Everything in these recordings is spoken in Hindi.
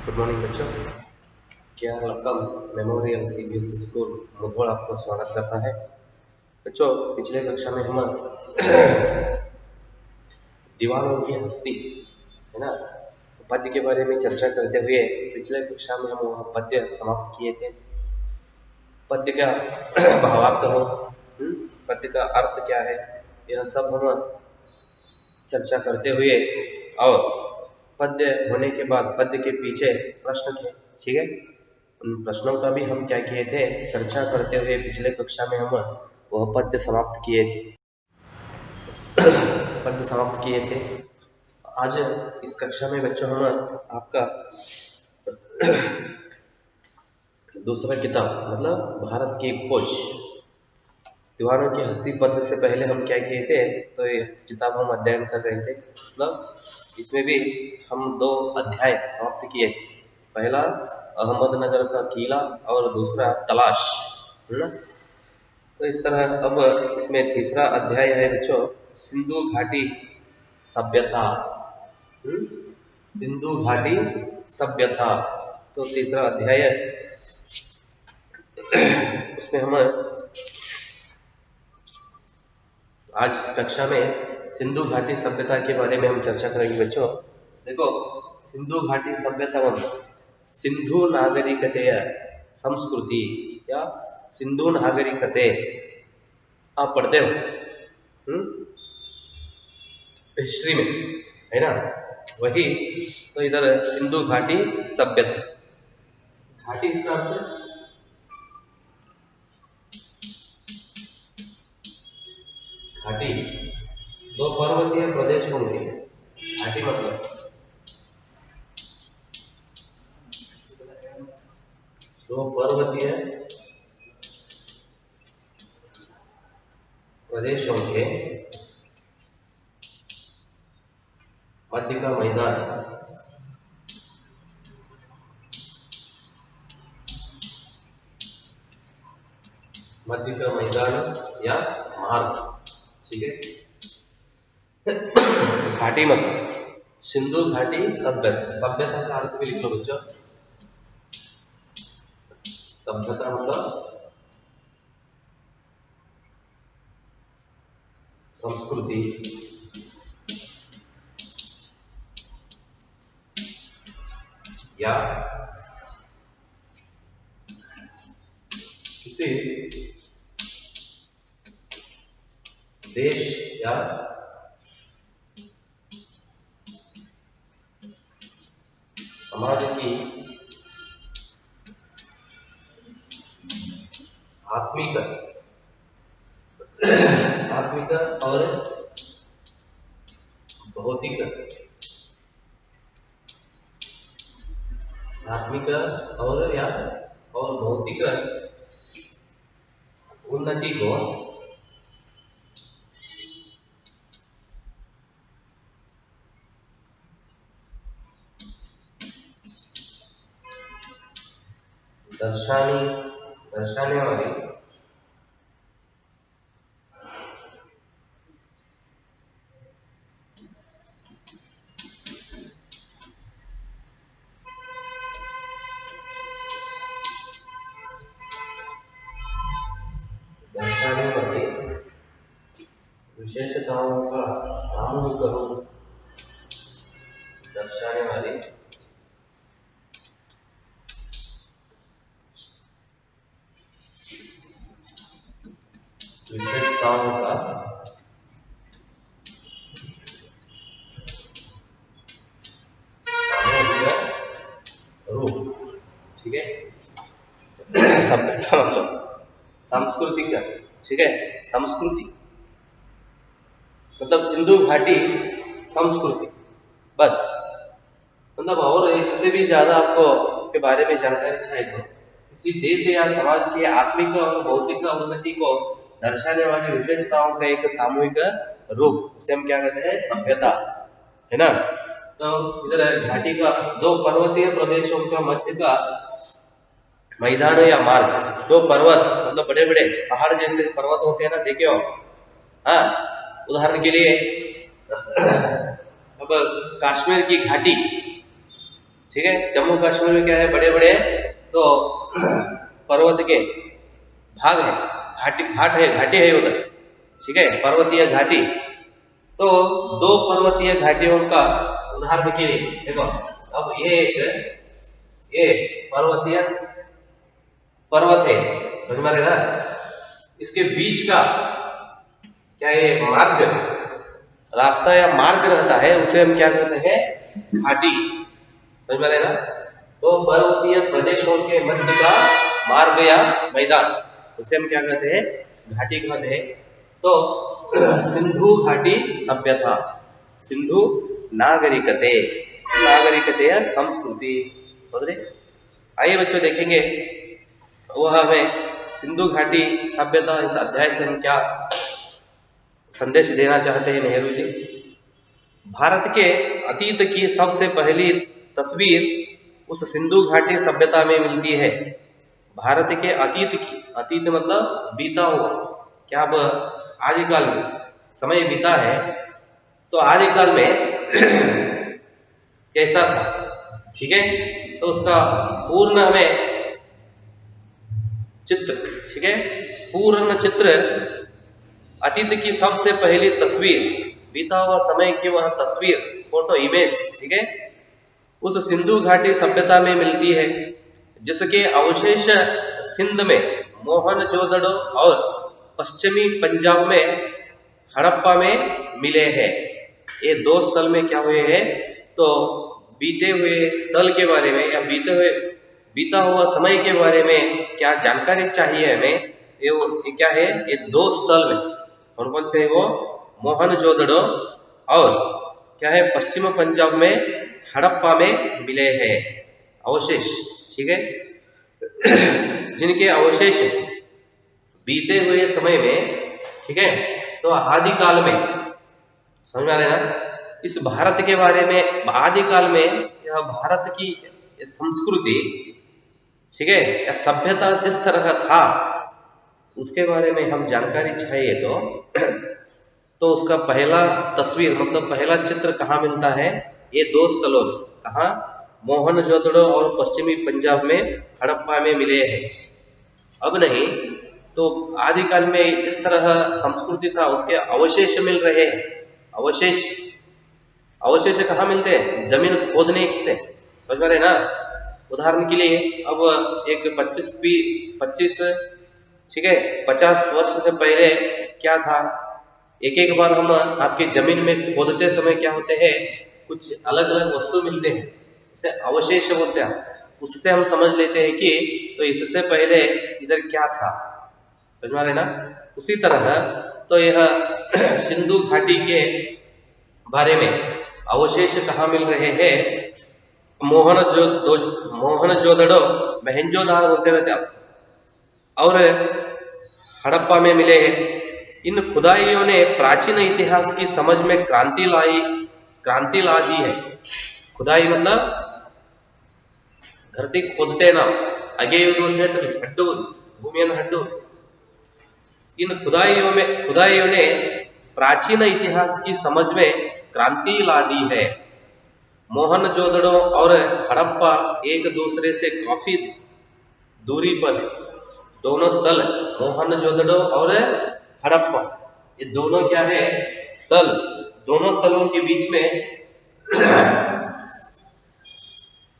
गुड मॉर्निंग बच्चों। क्या रकम मेमोरियल सीबीएसई स्कूल मुधोल आपको स्वागत करता है। बच्चों, पिछले कक्षा में हम दीवानों की हस्ती है ना पद्य के बारे में चर्चा करते हुए पिछले कक्षा में हम वह पद्य समाप्त किए थे। पद्य का भावार्थ हो, पद्य का अर्थ क्या है, यह सब हम चर्चा करते हुए और पद्य होने के बाद पद्य के पीछे प्रश्न थे, ठीक है। उन प्रश्नों का भी हम क्या किए थे, चर्चा करते हुए पिछले कक्षा में हम वह पद्य समाप्त किए थे पद्य समाप्त किए थे। आज इस कक्षा में बच्चों हम आपका दूसरा किताब मतलब भारत की खोज दीवानों की हस्ती पद्य से पहले हम क्या किए थे, तो ये किताब हम अध्ययन कर रहे थे। मतलब इसमें भी हम दो अध्याय समाप्त किए थे। पहला अहमदनगर का किला और दूसरा तलाश, है ना। तो इस तरह अब इसमें तीसरा अध्याय है बच्चों, सिंधु घाटी सभ्यता। सिंधु घाटी सभ्यता तो तीसरा अध्याय है। उसमें हम आज इस कक्षा में सिंधु घाटी सभ्यता के बारे में हम चर्चा करेंगे बच्चों। देखो, सिंधु घाटी सभ्यता सिंधु नागरिकतेय संस्कृति या सिंधु नागरिकते आप पढ़ते हो हिस्ट्री में, है ना। वही तो इधर सिंधु घाटी सभ्यता। घाटी इसका अर्थ घाटी दो पर्वतीय प्रदेश होंगे। घाटी मतलब दो पर्वतीय प्रदेशों के मध्य का मैदान, मध्य का मैदान या मार्ग, ठीक है। घाटी मतलब सिंधु घाटी सभ्यता। सभ्यता का अर्थ भी लिख लो बच्चों। सभ्यता मतलब संस्कृति या किसी देश या समाज की आत्मिक आत्मिक और भौतिक, आत्मिक और भौतिक उन्नति को दर्शाने वाली विशेषताओं का सामूहिक रूप दर्शाने वाली विशेषताओं का सामूहिक रूप, ठीक है। सभ्यता मतलब सांस्कृतिक, ठीक है। संस्कृति मतलब सिंधु घाटी संस्कृति, बस। मतलब और इससे भी ज्यादा आपको उसके बारे में जानकारी चाहिए तो किसी देश या समाज की आत्मिक और भौतिक उन्नति को दर्शाने वाली विशेषताओं का एक सामूहिक रूप, उसे हम क्या कहते हैं, सभ्यता, है ना। तो इधर घाटी का दो पर्वतीय प्रदेशों का मध्य का मैदान या मार्ग, दो पर्वत मतलब बड़े बड़े पहाड़ जैसे पर्वत होते हैं ना, देखे हो। हाँ, उदाहरण के लिए अब कश्मीर की घाटी, ठीक है। जम्मू कश्मीर में क्या है, बड़े बड़े तो पर्वत के भाग है, घाटी है उधर, ठीक है, पर्वतीय घाटी। तो दो पर्वतीय घाटियों का उदाहरण के लिए देखो, अब ये पर्वतीय पर्वत है, समझ में आ रहा है ना, इसके बीच का क्या ये मार्ग, रास्ता या मार्ग रहता है, उसे हम क्या कहते हैं, घाटी, समझ में आ रहा है ना। तो पर्वतीय प्रदेशों के मध्य का मार्ग या मैदान, उसे हम क्या कहते हैं, घाटी कहते हैं। तो सिंधु घाटी सभ्यता, सिंधु नागरिकते, नागरिकते या संस्कृति, समझ रहे। आइए बच्चों देखेंगे वह हमें सिंधु घाटी सभ्यता, इस अध्याय से हम क्या संदेश देना चाहते हैं नेहरू जी। भारत के अतीत की सबसे पहली तस्वीर उस सिंधु घाटी सभ्यता में मिलती है। भारत के अतीत की, अतीत मतलब बीता हुआ, क्या अब आदिकाल में समय बीता है, तो आदिकाल में कैसा था, ठीक है, तो उसका पूर्ण हमें चित्र, ठीक है, पूर्ण चित्र, अतीत की सबसे पहली तस्वीर, बीता हुआ समय की वह तस्वीर, फोटो इमेज, ठीक है, उस सिंधु घाटी सभ्यता में मिलती है, जिसके अवशेष सिंध में मोहनजोदड़ो और पश्चिमी पंजाब में हड़प्पा में मिले हैं। ये दो स्थल में क्या हुए हैं, तो बीते हुए स्थल के बारे में या बीता हुआ समय के बारे में क्या जानकारी चाहिए हमें, ये क्या है, ये दो स्थल में, कौन कौन से है वो, मोहनजोदड़ो और क्या है, पश्चिम पंजाब में हड़प्पा में मिले हैं अवशेष, ठीक है, जिनके अवशेष बीते हुए समय में, ठीक है, तो आदिकाल में, समझ में आ रहा है ना, इस भारत के बारे में, आदिकाल में यह भारत की संस्कृति, ठीक है, या सभ्यता जिस तरह था, उसके बारे में हम जानकारी चाहिए तो उसका पहला तस्वीर मतलब पहला चित्र कहाँ मिलता है, ये दो स्थलों में, कहाँ, मोहनजोदड़ो और पश्चिमी पंजाब में हड़प्पा में मिले हैं। अब नहीं तो आदिकाल में जिस तरह संस्कृति था उसके अवशेष मिल रहे हैं, अवशेष कहाँ मिलते हैं, जमीन खोदने से, समझ में रहे ना। उदाहरण के लिए अब एक 25 ठीक है 50 वर्ष से पहले क्या था, एक बार हम आपके जमीन में खोदते समय क्या होते हैं, कुछ अलग अलग वस्तु मिलते हैं, उसे अवशेष बोलते हैं, उससे हम समझ लेते हैं कि तो इससे पहले इधर क्या था, समझ में आ रहे ना। उसी तरह तो यह सिंधु घाटी के बारे में अवशेष कहाँ मिल रहे हैं, मोहनजोदड़ो, मोहनजोदारो बोलते रहते आप, और हड़प्पा में मिले हैं। इन खुदाइयों ने प्राचीन इतिहास की समझ में क्रांति ला दी है। खुदाई मतलब धरती खोदते ना, अगेयुವುದು ಅಂತ ಹೇಳ್ತಾರೆ, ಹಡ್ಡುವುದು, ಭೂಮಿಯನ್ನು ಹಡ್ಡುವುದು। इन खुदाइयों ने प्राचीन इतिहास की समझ में क्रांति ला दी है। मोहनजोदड़ो और हड़प्पा एक दूसरे से काफी दूरी पर है। दोनों स्थल मोहनजोदड़ो और हड़प्पा, ये दोनों क्या है, स्थल, दोनों स्थलों के बीच में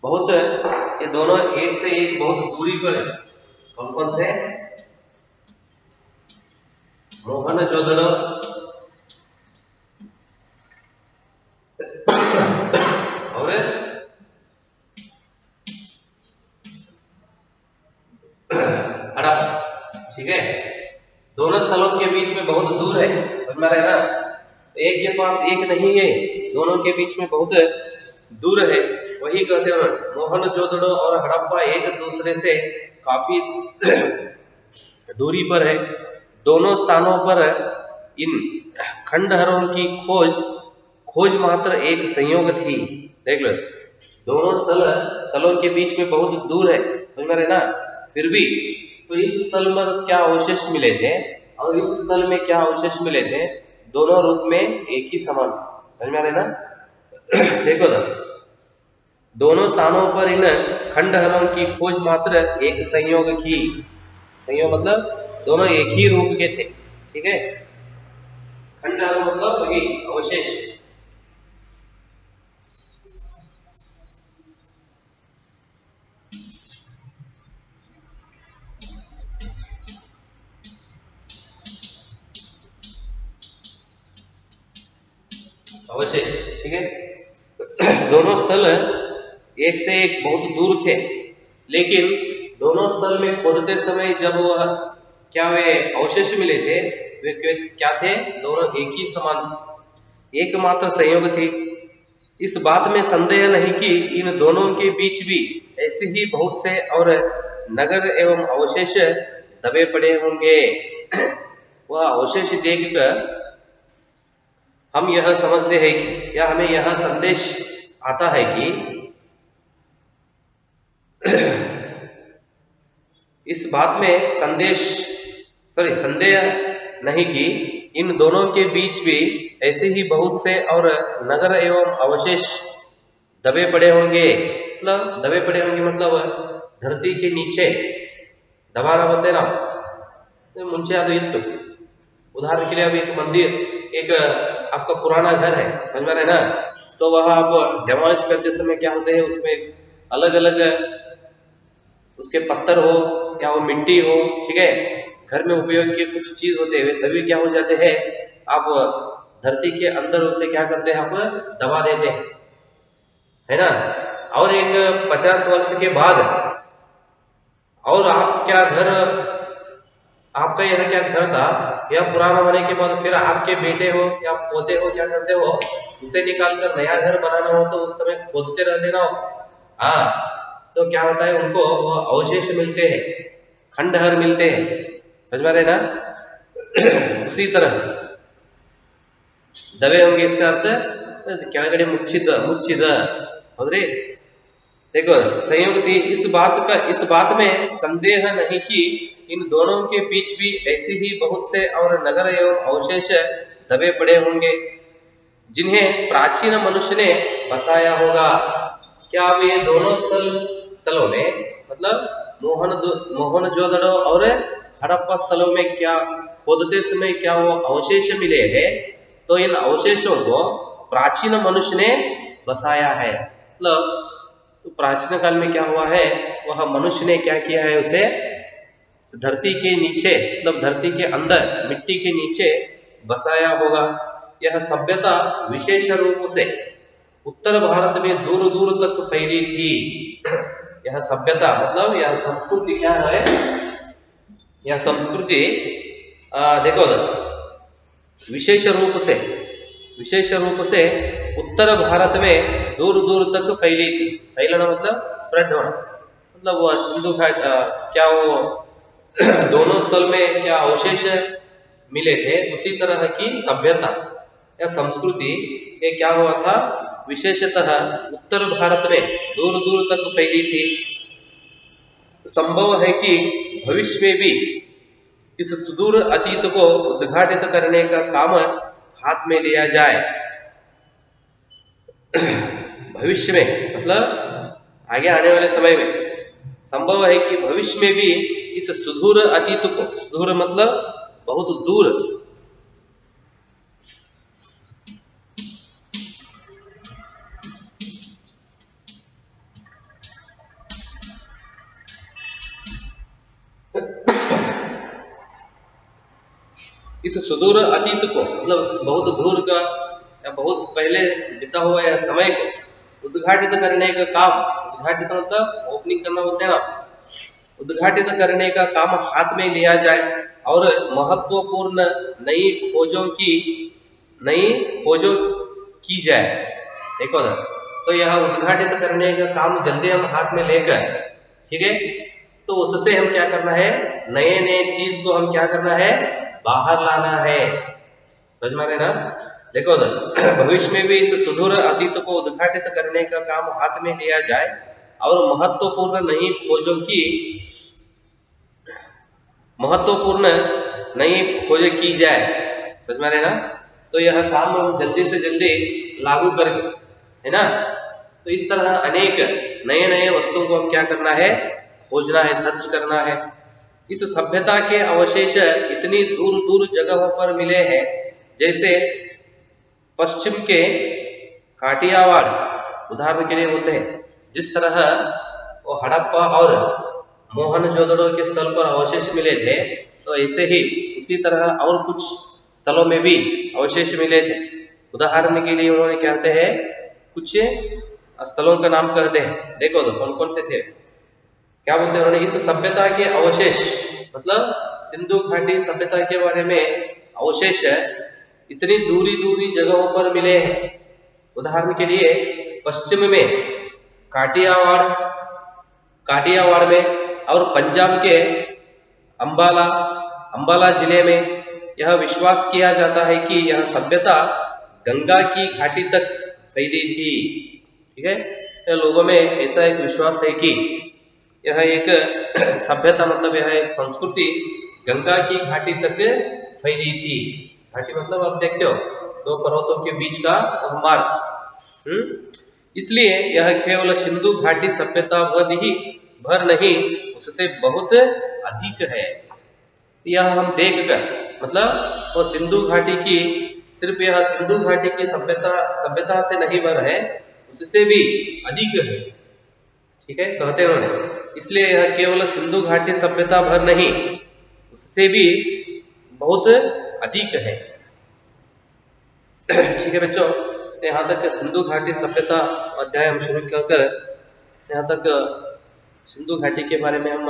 बहुत, ये दोनों एक से एक बहुत दूरी पर है। कौन कौन से, मोहनजोदड़ो और हड़प्पा, ठीक है, दोनों स्थलों के बीच में बहुत दूर है, समझ में आ रहा है ना। एक के पास एक नहीं है, दोनों के बीच में बहुत दूर है, वही कहते हैं मोहनजोदड़ो और हड़प्पा एक दूसरे से काफी दूरी पर है। दोनों स्थानों पर इन खंडहरों की खोज मात्र एक संयोग थी। देख लो, दोनों स्थलों के बीच में बहुत दूर है, समझ में रहे ना, फिर भी तो इस स्थल पर क्या अवशेष मिले थे और इस स्थल में क्या अवशेष मिले थे, दोनों रूप में एक ही समान था, समझ में आ रहे ना। देखो ना, दोनों स्थानों पर इन खंडहरों की खोज मात्र एक संयोग की। संयोग मतलब दोनों एक ही रूप के थे, ठीक है। खंडहर मतलब वही अवशेष। अवशेष, ठीक है। दोनों स्थल एक से एक बहुत दूर थे, लेकिन दोनों स्थल में खोदते समय जब वह क्या वे अवशेष मिले थे, वे क्या थे, दोनों एक ही समान थे, एकमात्र संयोग थी। इस बात में संदेह नहीं कि इन दोनों के बीच भी ऐसे ही बहुत से और नगर एवं अवशेष दबे पड़े होंगे। वह अवशेष देखकर हम यह समझते हैं कि, या हमें यह संदेश आता है कि इस बात में संदेह नहीं कि इन दोनों के बीच भी ऐसे ही बहुत से और नगर एवं अवशेष दबे पड़े होंगे। मतलब दबे पड़े होंगे मतलब धरती के नीचे दबाना बोलते ना, मुंचे आदो इत्तु। उदाहरण के लिए अभी एक मंदिर, एक आपका पुराना घर है, समझ में रहे ना, तो वह आप डेमोलिश करते समय क्या होते हैं, उसमें अलग अलग उसके पत्थर हो या वो मिट्टी हो, ठीक है, घर में उपयोग के कुछ चीज होते हैं, वे सभी क्या हो जाते हैं, आप धरती के अंदर उसे क्या करते हैं, आप दबा देते हैं, है ना। और एक 50 वर्ष के बाद और आप क्या घर, आपका यह क्या घर था, यह पुराना होने के बाद फिर आपके बेटे हो या पोते हो क्या करते हो, उसे निकाल कर नया घर बनाना हो तो उस समय खोदते रहते ना हो। हाँ, तो क्या होता है, उनको वो अवशेष मिलते हैं, खंडहर मिलते हैं, समझ में रहे ना। उसी तरह दबे होंगे, इसका अर्थ ಕೆಳಗಡೆ ಮುಚ್ಚಿದ ಹೌದ್ರಿ। देखो संयोग थी, इस बात में संदेह नहीं कि इन दोनों के बीच भी ऐसे ही बहुत से और नगर एवं अवशेष दबे पड़े होंगे जिन्हें प्राचीन मनुष्य ने बसाया होगा। क्या अब ये दोनों स्थलों में मतलब मोहनजोदड़ो और हड़प्पा स्थलों में क्या खोदते समय क्या वो अवशेष मिले हैं, तो इन अवशेषों को प्राचीन मनुष्य ने बसाया है। मतलब तो प्राचीन काल में क्या हुआ है, वह मनुष्य ने क्या किया है, उसे धरती के नीचे मतलब धरती के अंदर मिट्टी के नीचे बसाया होगा। यह सभ्यता विशेष रूप से उत्तर भारत में दूर दूर तक फैली थी। यह सभ्यता मतलब यह संस्कृति क्या है, यह संस्कृति देखो विशेष रूप से उत्तर भारत में दूर दूर तक फैली थी। फैलना मतलब स्प्रेड होना, मतलब वो सिंधु घाट क्या वो दोनों स्थल में क्या अवशेष मिले थे, उसी तरह की सभ्यता या संस्कृति ये क्या हुआ था, विशेषतः उत्तर भारत में दूर दूर तक फैली थी। संभव है कि भविष्य में भी इस सुदूर अतीत को उद्घाटित करने का काम हाथ में लिया जाए। भविष्य में मतलब आगे आने वाले समय में संभव है कि भविष्य में भी इस सुदूर अतीत को, सुदूर मतलब बहुत दूर, इस सुदूर अतीत को मतलब बहुत दूर का या बहुत पहले बीता हुआ या समय को उद्घाटित करने का काम, उद्घाटित मतलब ओपनिंग करना बोलते हैं ना, उद्घाटित करने का काम हाथ में लिया जाए और महत्वपूर्ण नई खोजों की जाए। देखो ना, तो यह उद्घाटित करने का काम जल्दी हम हाथ में लेकर, ठीक है, तो उससे हम क्या करना है, नए नए चीज को हम क्या करना है, बाहर लाना है, समझ में आ रहे ना। देखो भविष्य में भी इस सुदूर अतीत को उद्घाटित करने का काम हाथ में लिया जाए और महत्वपूर्ण नई खोज की जाए, समझ में आ रहे ना। तो यह काम हम जल्दी से जल्दी लागू करके, है ना, तो इस तरह अनेक नए नए वस्तुओं को हम क्या करना है, खोजना है, सर्च करना है। इस सभ्यता के अवशेष इतनी दूर दूर जगहों पर मिले हैं, जैसे पश्चिम के काठियावाड़ उदाहरण के लिए बोलते हैं, जिस तरह वो हड़प्पा और मोहनजोदड़ो के स्थल पर अवशेष मिले थे, तो ऐसे ही उसी तरह और कुछ स्थलों में भी अवशेष मिले थे। उदाहरण के लिए उन्होंने कहते हैं कुछ स्थलों का नाम कहते हैं, देखो तो कौन कौन से थे, क्या बोलते हैं उन्होंने, इस सभ्यता के अवशेष, मतलब सिंधु घाटी सभ्यता के बारे में अवशेष इतनी दूरी दूरी जगहों पर मिले हैं। उदाहरण के लिए पश्चिम में काठियावाड़ में और पंजाब के अंबाला जिले में यह विश्वास किया जाता है कि यह सभ्यता गंगा की घाटी तक फैली थी। ठीक है, लोगों में ऐसा एक विश्वास है कि यह एक सभ्यता, मतलब यह एक संस्कृति गंगा की घाटी तक फैली थी। घाटी मतलब आप देखते हो दो पर्वतों के बीच का मार्ग। इसलिए यह केवल सिंधु घाटी सभ्यता भर नहीं, उससे बहुत अधिक है। यह हम देख कर, मतलब वो सिंधु घाटी की, सिर्फ यह सिंधु घाटी की सभ्यता से नहीं भर है, उससे भी अधिक है। ठीक है, कहते हैं उन्होंने, इसलिए यह केवल सिंधु घाटी सभ्यता भर नहीं, उससे भी बहुत अधिक है। ठीक है बच्चों, यहाँ तक सिंधु घाटी सभ्यता अध्याय हम शुरू कर यहाँ तक सिंधु घाटी के बारे में हम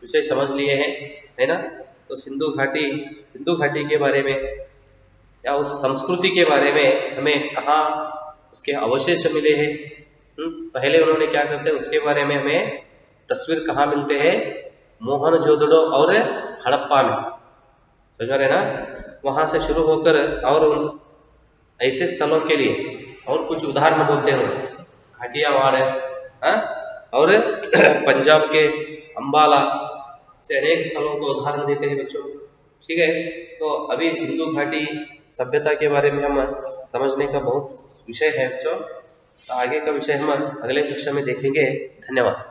विषय समझ लिए हैं, है ना। तो सिंधु घाटी के बारे में या उस संस्कृति के बारे में हमें कहाँ उसके अवशेष मिले हैं, पहले उन्होंने क्या करते हैं उसके बारे में हमें तस्वीर कहाँ मिलते हैं, मोहनजोदड़ो और हड़प्पा में, समझ रहे ना। वहां से शुरू होकर और उन ऐसे स्थलों के लिए और कुछ उदाहरण बोलते हैं, काठियावाड़ है और पंजाब के अंबाला से अनेक स्थलों को उदाहरण देते हैं बच्चों। ठीक है, तो अभी सिंधु घाटी सभ्यता के बारे में हम समझने का बहुत विषय है बच्चों। आगे का विषय हम अगले कक्षा में देखेंगे। धन्यवाद।